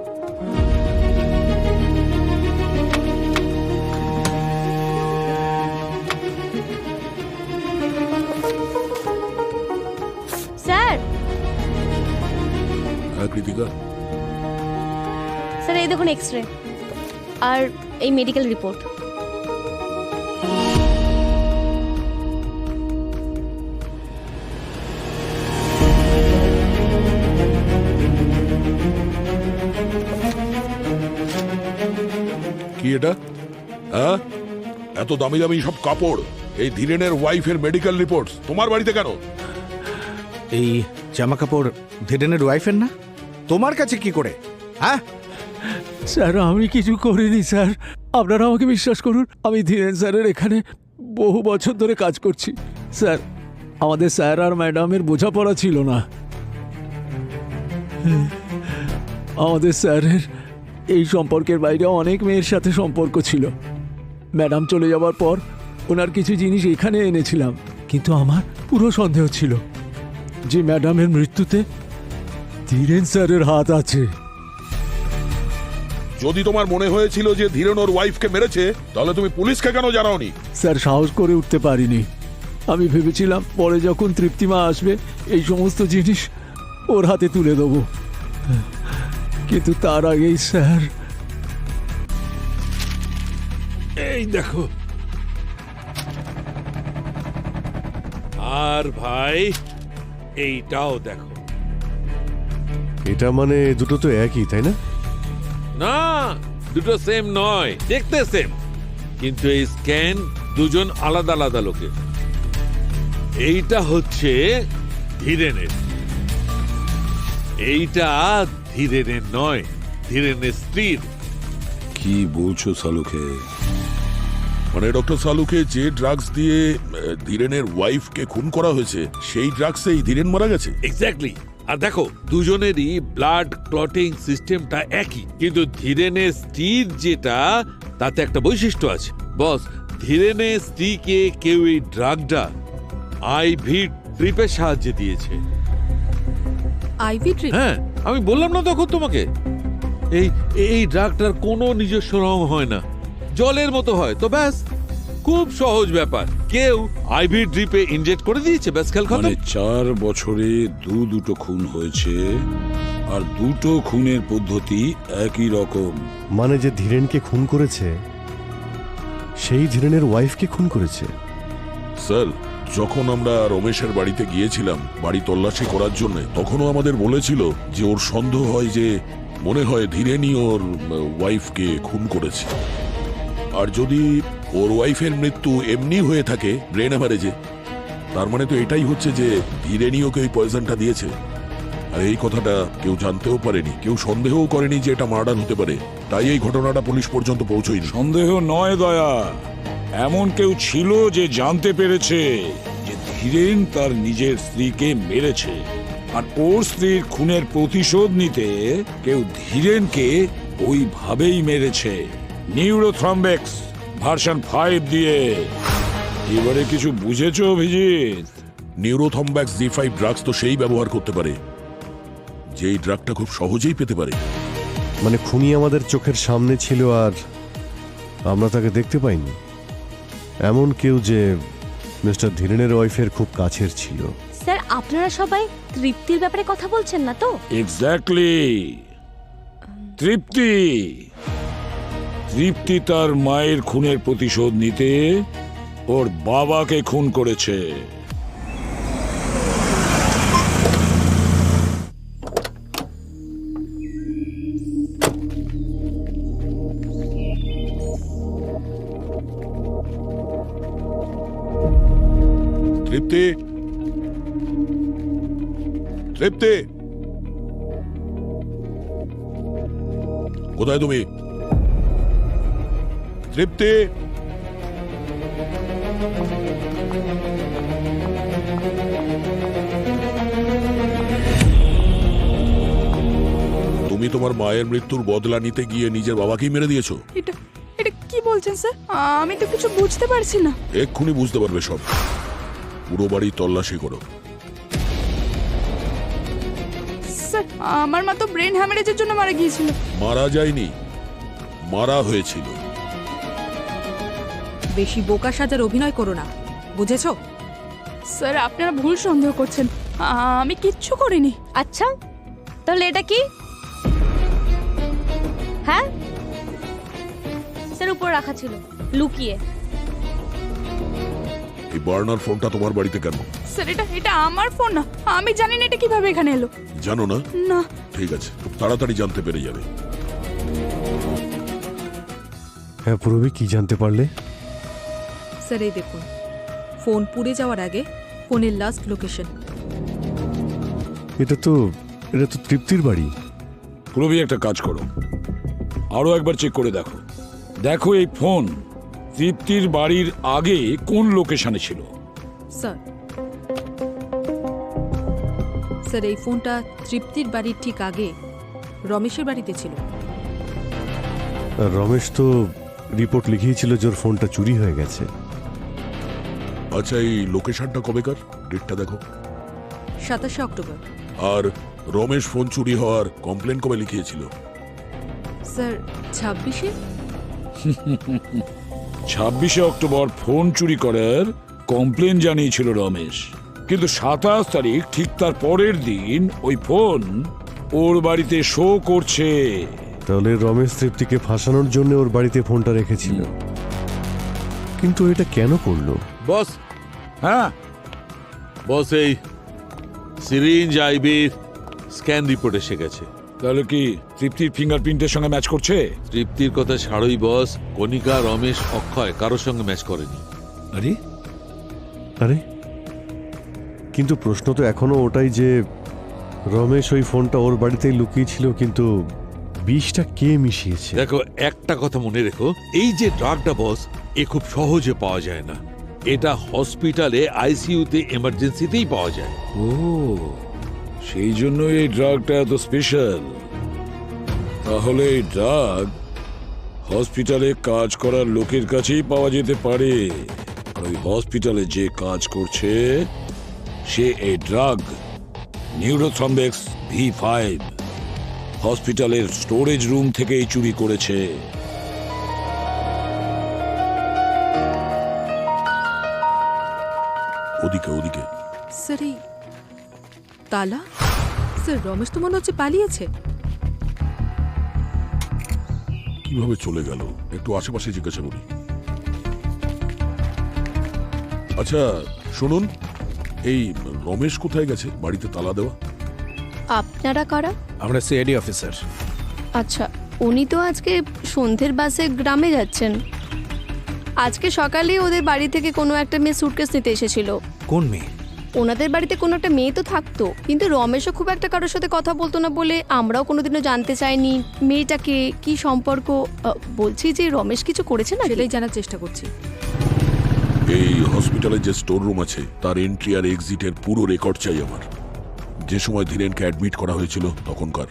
স্যার, হ্যাঁ কৃতিকা। স্যার এই দেখুন এক্সরে আর এই মেডিকেল রিপোর্ট। কি এটা? হ্যাঁ, এত দামি দামি সব কাপড়, এই ধীরেনের ওয়াইফের মেডিকেল রিপোর্টস তোমার বাড়িতে কেন? এই জামা কাপড় ধীরেনের ওয়াইফের না, তোমার কাছে কি করে? হ্যাঁ স্যার আমি কিছু করিনি স্যার, আপনারা আমাকে বিশ্বাস করুন। আমি ধীরেন স্যারের এখানে বহু বছর ধরে কাজ করছি স্যার। আমাদের স্যার আর ম্যাডামের বোঝাপড়া ছিল না। আমাদের স্যারের এই সম্পর্কের বাইরে অনেক মেয়ের সাথে সম্পর্ক ছিল। ম্যাডাম চলে যাওয়ার পর ওনার কিছু জিনিস এখানে এনেছিলাম, কিন্তু আমার পুরো সন্দেহ ছিল যে ম্যাডামের মৃত্যুতে ধীরেন স্যারের হাত আছে। যদি তোমার মনে হয়েছিল যে ধীরেন ওর ওয়াইফকে মেরেছে, তাহলে তুমি পুলিশকে কেন জানাওনি? স্যার সাহস করে উঠতে পারিনি। আমি ভেবেছিলাম পরে যখন তৃপ্তিমা আসবে এই সমস্ত জিনিস ওর হাতে তুলে দেবো, কিন্তু তার আগেই স্যার এই দেখো। আর ভাই এইটাও দেখো। এটা মানে দুটো তো একই, তাই না? না, দুটো সেম নয়, দেখতে সেম, কিন্তু এই স্ক্যান দুজন আলাদা আলাদা লোকের। এইটা হচ্ছে ধীরেনের, এইটা ধীরেনের নয়, ধীরেনের স্ত্রীর। কি বলছো সালুকে? মানে ডক্টর সালুকে যে ড্রাগস দিয়ে ধীরেনের ওয়াইফকে খুন করা হয়েছে, সেই ড্রাগসেই ধীরেন মারা গেছে? এক্স্যাক্টলি। আর দেখো দুজনেরই ব্লাড ক্লটিং সিস্টেমটা একই, কিন্তু ধীরেনের স্ত্রীর যেটা, তাতে একটা বৈশিষ্ট্য আছে বস। ধীরেনের স্ত্রীকে কেউ এই ড্রাগটা আইভি ট্রিপের সাহায্যে দিয়েছে। IV drip? হ্যাঁ, আমি বললাম না তখন তোমাকে, এই এই ড্রাগটার কোনো নিজস্ব রং হয় না, জলের মতো হয়। তো ব্যাস, খুব সহজ ব্যাপার, কেউ আইভি ড্রিপে ইনজেক্ট করে দিয়েছে, ব্যাস খেল খতম। মানে 4 বছরে দুটো খুন হয়েছে, আর দুটো খুনের পদ্ধতি একই রকম। মানে যে ধীরেনকে খুন করেছে সেই ধীরেনের ওয়াইফকে খুন করেছে? স্যার, যখন আমরা রমেশের বাড়িতে গিয়েছিলাম বাড়ি তল্লাশি করার জন্য, তখনও আমাদের বলেছিল যে ওর সন্দেহ হয় যে মনে হয় ধীরেনই ওর ওয়াইফকে খুন করেছে। আর যদি ওর ওয়াইফের মৃত্যু এমনি হয়ে থাকে ব্রেন হ্যামারেজে, তার মানে তো এটাই হচ্ছে যে ধীরেনই ওকে ওই পয়জনটা দিয়েছে। আর এই কথাটা কেউ জানতেও পারেনি, কেউ সন্দেহও করেনি যে এটা মার্ডার হতে পারে। তাই এই ঘটনাটা পুলিশ পর্যন্ত পৌঁছয়নি। সন্দেহ নয় দয়া, এমন কেউ ছিল যে জানতে পেরেছে যে ধীরেন তার নিজের স্ত্রীকে মেরেছে, আর ওর স্ত্রীর খুনের প্রতিশোধ নিতে কেউ ধীরেনকে ওইভাবেই মেরেছে, নিউরোথ্রম্বেক্স ভার্সন 5 দিয়ে। এবারে কিছু বুঝেছো অভিজিৎ? নিউরোথম্ব্যাক্স D5 ড্রাগস তো সেই ব্যবহার করতে পারে যেই ড্রাগটা খুব সহজেই পেতে পারে। মানে খুনি আমাদের চোখের সামনে ছিল আর আমরা তাকে দেখতে পাইনি, এমন কেউ যে মিস্টার ধীরেনের ওয়াইফের খুব কাছের ছিল। স্যার আপনারা সবাই তৃপ্তির ব্যাপারে কথা বলছেন না তো? এক্স্যাক্টলি, তৃপ্তি। তৃপ্তি তার মায়ের খুনের প্রতিশোধ নিতে ওর বাবাকে খুন করেছে। তৃপ্তি, তৃপ্তি, কোথায় তুমি? তৃপ্তি, তুমি তোমার মায়ের মৃত্যুর বদলা নিতে গিয়ে নিজের বাবাকেই মেরে দিয়েছো। এটা এটা কি বলছেন স্যার? আমি তো কিছু বুঝতে পারছি না। এক্ষুনি বুঝতে পারবে সব। পুরো বাড়ি তল্লাশি করো। স্যার আমার মা তো ব্রেন হ্যামারেজের জন্য মারা গিয়েছিল। মারা যায়নি, মারা হয়েছিল। বেশি বোকা সাজার অভিনয় করো না, বুঝেছো? স্যার আপনারা ভুল সন্দেহ করছেন, আমি কিচ্ছু করিনি। আচ্ছা তাহলে এটা কি? হ্যাঁ স্যার উপর রাখা ছিল লুকিয়ে। এই বার্নার ফোনটা তোমার বাড়িতে কেন? স্যার এটা আমার ফোন না, আমি জানি না এটা কিভাবে এখানে এলো। জানো না? না। ঠিক আছে, খুব তাড়াতাড়ি জানতে পেরে যাবে। হ্যাঁ পুরবি, কি জানতে পারলে? স্যার এই দেখুন, ফোন পুড়ে যাওয়ার আগে ফোনের লাস্ট লোকেশন। এটা তো তৃপ্তির বাড়ি। পুরবি একটা কাজ করো, আরো একবার চেক করে দেখো। দেখো এই ফোন তৃপ্তির বাড়ির আগে কোন লোকেশনে ছিল। স্যার স্যার এই ফোনটা তৃপ্তির বাড়ির ঠিক আগে রমেশের বাড়িতে ছিল। আর রমেশ তো রিপোর্ট লিখিয়েছিল যে ওর ফোনটা চুরি হয়ে গেছে। আচ্ছা এই লোকেশনটা কবেকার? ডেটটা দেখো। 27শে অক্টোবর। আর রমেশ ফোন চুরি হওয়ার কমপ্লেন কবে লিখিয়েছিল? স্যার 26শে। 26শে অক্টোবর ফোন চুরি করার কমপ্লেন জানিয়েছিল রমেশ, কিন্তু 27 তারিখ ঠিক তার পরের দিন ওই ফোন ওর বাড়িতে শো করছে। তাহলে রমেশ তৃপ্তিকে ফাঁসানোর জন্য ওর বাড়িতে ফোনটা রেখেছিল, কিন্তু এটা কেন করলো? বস, হ্যাঁ বস, এই সিরিঞ্জ আইবির স্ক্যান রিপোর্ট এসে গেছে। তাহলে কি তৃপ্তির ফিঙ্গারপ্রিন্টের সঙ্গে ম্যাচ করছে? তৃপ্তির কথা ছাড়ই বস, কণিকা, রমেশ, অক্ষয় কারোর সঙ্গে ম্যাচ করেনি। আরে আরে কিন্তু প্রশ্ন তো এখনো ওটাই যে রমেশ ওই ফোনটা ওর বাড়িতেই লুকিয়েছিল, কিন্তু বিষটা কে মিশিয়েছে? দেখো একটা কথা মনে রেখো, এই যে ড্রাগটা বস, এ খুব সহজে পাওয়া যায় না। এটা হসপিটালে আইসিইউতে এমার্জেন্সিতেই পাওয়া যায়। ও, সেই জন্য এই ড্রাগটা এত স্পেশাল। তাহলে এই ড্রাগ হসপিটালে কাজ করার লোকের কাছেই পাওয়া যেতে পারে। ওই হসপিটালে যে কাজ করছে সে এই ড্রাগ নিউরোথ্রম্বেক্স V5 হসপিটালের স্টোরেজ রুম থেকেই চুরি করেছে। ওদিকে ওদিকে। স্যার এই তালা? স্যার রমেশ তো মনে হচ্ছে পালিয়েছে। কিভাবে চলে গেল? একটু আশেপাশে জিজ্ঞাসা করি। আচ্ছা শুনুন, এই রমেশ কোথায় গেছে? বাড়িতে তালা দেওয়া। আপনারা কারা? আমরা সিআইডি অফিসার। আচ্ছা, উনি তো আজকে সন্ধ্যের বাসে গ্রামে যাচ্ছেন। আজকে সকালে ওদের বাড়ি থেকে কোনো একটা মেয়ে সুটকেস নিতে এসেছিল। কোন মেয়ে? ওনাদের বাড়িতে কোনো একটা মেয়ে তো থাকতো, কিন্তু রমেশও খুব একটা কারোর সাথে কথা বলতো না বলে আমরাও কোনোদিনও জানতে চাইনি মেয়েটাকে কি সম্পর্ক। বলছি যে রমেশ কিছু করেছে না? সেটাই জানার চেষ্টা করছি। এই হসপিটালে যে স্টোর রুম আছে তার এন্ট্রি আর এক্সিটের পুরো রেকর্ড চাই আমার। যে সময় ধীরেনকে অ্যাডমিট করা হয়েছিল তখনকার।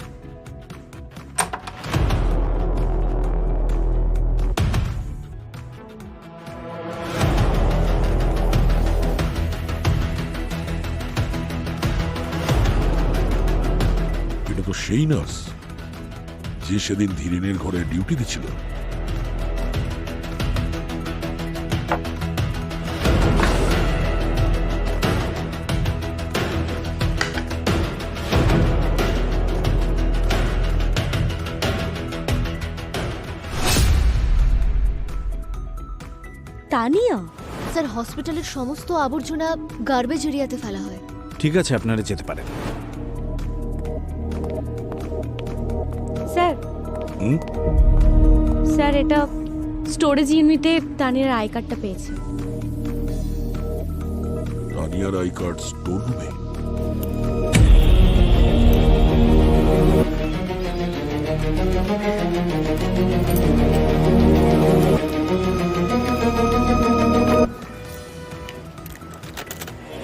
এটা তো সেই নার্স যে সেদিন ধীরেনের ঘরে ডিউটি দিচ্ছিল। তানিয়া, স্যার হসপিটালের সমস্ত আবর্জনা গার্বেজ এরিয়াতে ফেলা হয়। ঠিক আছে, আপনারা যেতে পারেন। স্যার স্যার এটা স্টোরেজ ইউনিটে তানিয়ার আই কার্ডটা পেয়েছে। তানিয়ার আই কার্ড স্টোর রুমে?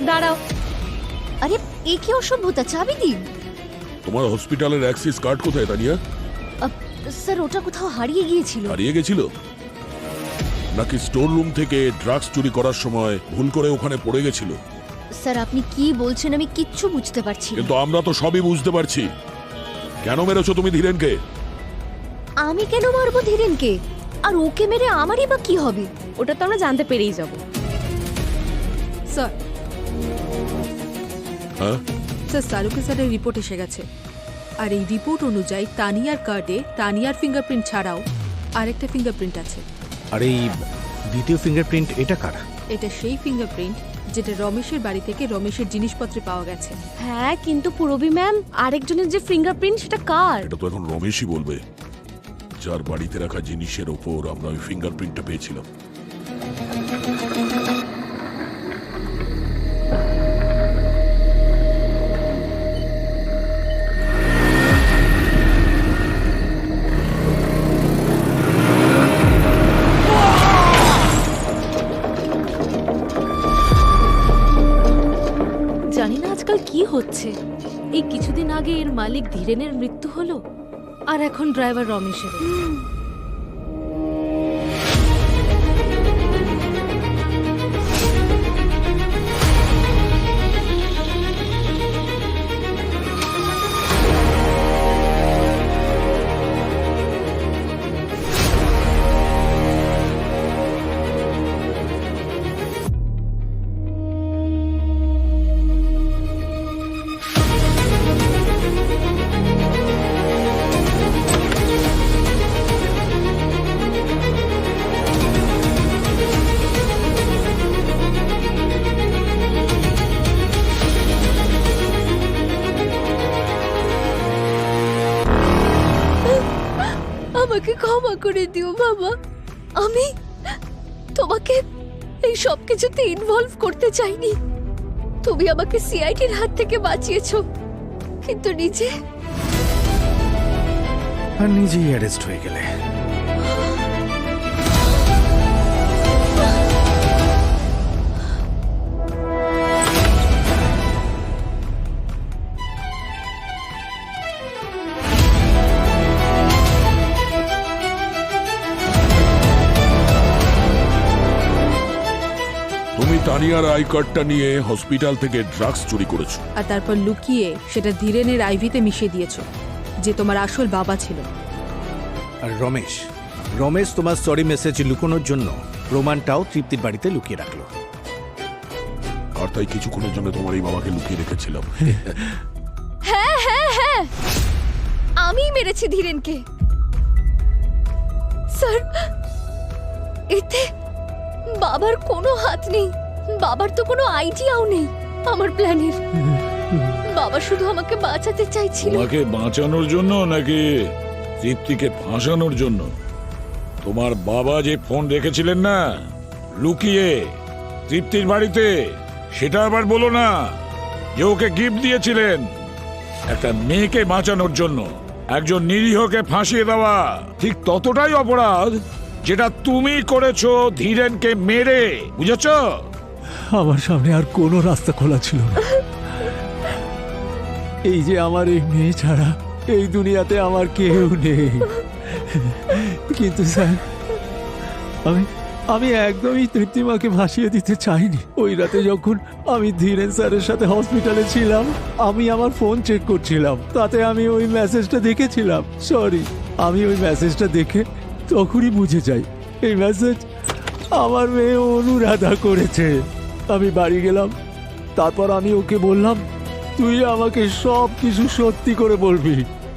দাঁড়াও। আরে এ কি অসভ্যতা, চাবি দিন। তোমার হসপিটালের অ্যাক্সেস কার্ড কোথায় তানিয়া? স্যার ওটা কোথাও হারিয়ে গিয়েছিল। হারিয়ে গেছিল নাকি স্টোর রুম থেকে ড্রাগস চুরি করার সময় ভুল করে ওখানে পড়ে গেছিল? স্যার আপনি কি বলছেন আমি কিচ্ছু বুঝতে পারছি না। কিন্তু আমরা তো সবই বুঝতে পারছি। কেন মেরেছো তুমি ধীরেনকে? আমি কেন মারবো ধীরেনকে? আর ওকে মেরে আমারই বা কি হবে? ওটা তো আমরা জানতে পেরেই যাব। স্যার হ্যাঁ স্যার, সারুকে স্যারের রিপোর্ট এসে গেছে। আর এই রিপোর্ট অনুযায়ী তানিয়ার কার্ডে তানিয়ার ফিঙ্গারপ্রিন্ট ছাড়াও আরেকটা ফিঙ্গারপ্রিন্ট আছে। আর এই দ্বিতীয় ফিঙ্গারপ্রিন্ট এটা কার? এটা সেই ফিঙ্গারপ্রিন্ট যেটা রমেশের বাড়ি থেকে রমেশের জিনিসপত্রে পাওয়া গেছে। হ্যাঁ, কিন্তু পুরবী ম্যাম, আরেকজনের যে ফিঙ্গারপ্রিন্ট সেটা কার? এটা তো এখন রমেশই বলবে, যার বাড়িতে রাখা জিনিসের ওপর আমরা ওই ফিঙ্গারপ্রিন্টটা পেয়েছিলাম। জানি না আজকাল কি হচ্ছে। এই কিছুদিন আগে এর মালিক ধীরেনের মৃত্যু হলো, আর এখন ড্রাইভার রমেশের। আমাকে ক্ষমা করে দিও বাবা, আমি তোমাকে এই সব কিছুতে ইনভলভ করতে চাইনি। তুমি আমাকে সিআইডির হাত থেকে বাঁচিয়েছো, কিন্তু নিজেই অ্যারেস্ট হয়ে গেলে। তুমি তানিয়ার আই কার্ডটা নিয়ে হসপিটাল থেকে ড্রাগস চুরি করেছো, আর তারপর লুকিয়ে সেটা ধীরেনের আইভিতে মিশিয়ে দিয়েছো, যে তোমার আসল বাবা ছিল। আর রমেশ তোমার সরি মেসেজ লুকোনোর জন্য প্রমাণটাও তৃপ্তির বাড়িতে লুকিয়ে রাখলো। আর তাই কিছুক্ষণের জন্য তোমার এই বাবাকে লুকিয়ে রেখেছিলাম। হ্যাঁ হ্যাঁ হ্যাঁ, আমি মেরেছি ধীরেনকে। স্যার এতে বাবার কোনো হাত নেই, বাবার তো কোনো আইডিয়াও নেই আমার প্ল্যানের। বাবা শুধু আমাকে বাঁচাতে চাইছিল। তোমাকে বাঁচানোর জন্য নাকি তৃপ্তিকে ফাঁসানোর জন্য? তোমার বাবা যে ফোন রেখেছিলেন না লুকিয়ে তৃপ্তির বাড়িতে, সেটা আবার বলো না যে ওকে গিফট দিয়েছিলেন। একটা মেয়েকে বাঁচানোর জন্য একজন নিরীহকে ফাঁসিয়ে দেওয়া ঠিক ততটাই অপরাধ যেটা তুমি করেছো ধীরেনকে মেরে, বুঝেছো? আমার সামনে আর কোনো রাস্তা খোলা ছিল না। এই যে আমার এই মেয়ে ছাড়া এই দুনিয়াতে আমার কেউ নেই। কিন্তু স্যার, আমি একদমই তৃপ্তিমাকে ভাসিয়ে দিতে চাইনি। ওই রাতে যখন আমি ধীরেন স্যারের সাথে হসপিটালে ছিলাম, আমি আমার ফোন চেক করছিলাম, তাতে আমি ওই মেসেজটা দেখেছিলাম। সরি, আমি ওই মেসেজটা দেখে তখনই বুঝে যাই এই মেসেজ আমার মেয়ে অনুরাধা করেছে। আমি বাড়ি গেলাম, তারপর আমি ওকে বললাম তুই আমাকে সব কিছু সত্যি করে বলবি,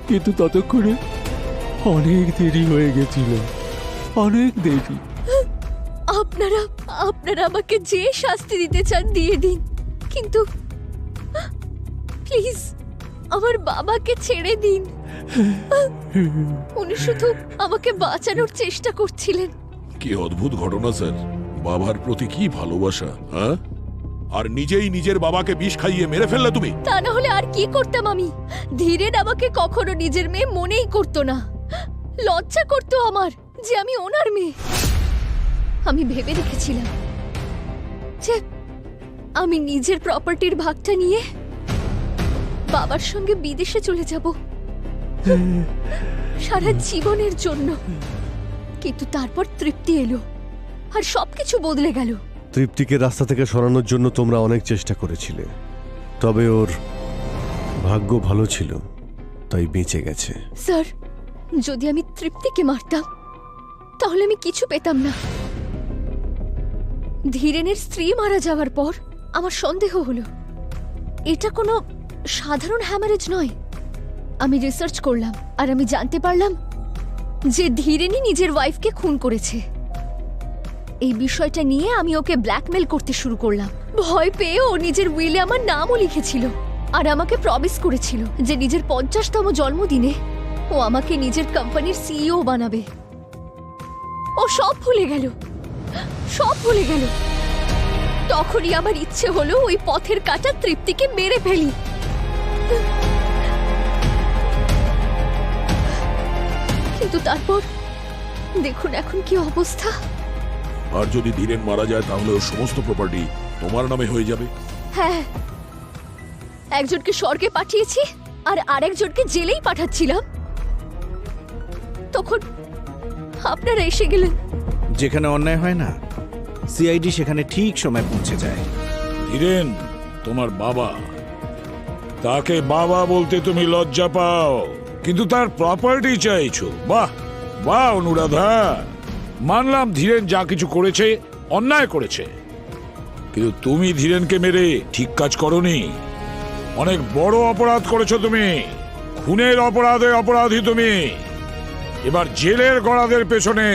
কিন্তু ততক্ষণে অনেক দেরি হয়ে গেছিল, অনেক দেরি। আপনারা আমাকে যে শাস্তি দিতে চান দিয়ে দিন, কিন্তু প্লিজ আমার বাবাকে ছেড়ে দিন। উনি শুধু আমাকে বাঁচানোর চেষ্টা করছিলেন। কি অদ্ভুত ঘটনা স্যার, বাবার প্রতি কি ভালোবাসা, হ্যাঁ? আর নিজেই নিজের বাবাকে বিষ খাইয়ে মেরে ফেললে তুমি। তা না হলে আর কি করতাম আমি? ধীরেন আমাকে কখনো নিজের মেয়ে মনেই করতো না। লজ্জা করতো আমার যে আমি ওনার মেয়ে। আমি ভেবে রেখেছিলাম যে আমি নিজের প্রপার্টির ভাগটা নিয়ে বাবার সঙ্গে বিদেশে চলে যাব সারা জীবনের জন্য। কিন্তু তারপর তৃপ্তি এলো আর সবকিছু বদলে গেল। তৃপ্তিকে রাস্তা থেকে সরানোর জন্য তোমরা অনেক চেষ্টা করেছিলে, তবে ওর ভাগ্য ভালো ছিল, তাই বেঁচে গেছে। স্যার, যদি আমি তৃপ্তিকে মারতাম তাহলে আমি কিছু পেতাম না। ধীরেনের স্ত্রী মারা যাওয়ার পর আমার সন্দেহ হলো এটা কোনো সাধারণ হ্যামারেজ নয়। আমি রিসার্চ করলাম আর আমি জানতে পারলাম যে ধীরেনই নিজের ওয়াইফকে খুন করেছে। এই বিষয়টা নিয়ে আমি ওকে ব্ল্যাকমেল করতে শুরু করলাম। ভয় পেয়ে ও নিজের উইলে আমার নামও লিখেছিল আর আমাকে প্রমিস করেছিল যে নিজের 50তম জন্মদিনে ও আমাকে নিজের কোম্পানির সিইও বানাবে। ও সব ভুলে গেল, সব ভুলে গেল। তখনই আমার ইচ্ছে হলো ওই পথের কাঁটা তৃপ্তিকে মেরে ফেলি। কিন্তু তারপর দেখুন এখন কি অবস্থা। আর যদি ধীরেন মারা যায় তাহলে ওর সমস্ত প্রপার্টি তোমার নামে হয়ে যাবে। হ্যাঁ, একজনকে স্বর্গে পাঠিয়েছি আর আরেকজনকে জেলেই পাঠাচ্ছিলাম, তখন আপনারা এসে গেলেন। যেখানে অন্যায় হয় না, সিআইডি সেখানে ঠিক সময় পৌঁছে যায়। ধীরেন তোমার বাবা, তাকে বাবা বলতে তুমি লজ্জা পাও, কিন্তু তার প্রপার্টি চাইছো। বাহ বাহ অনুরাধা, মানলাম ধীরেন যা কিছু করেছে অন্যায় করেছে, কিন্তু তুমি ধীরেনকে মেরে ঠিক কাজ করনি। অনেক বড় অপরাধ করেছো তুমি, খুনের অপরাধে অপরাধী তুমি। এবার জেলের গড়াদের পেছনে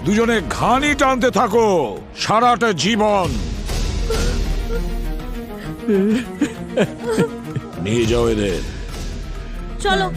দুজনে ঘানি টানতে থাকো সারাটা জীবন। নিয়ে যাও এদের। চলো।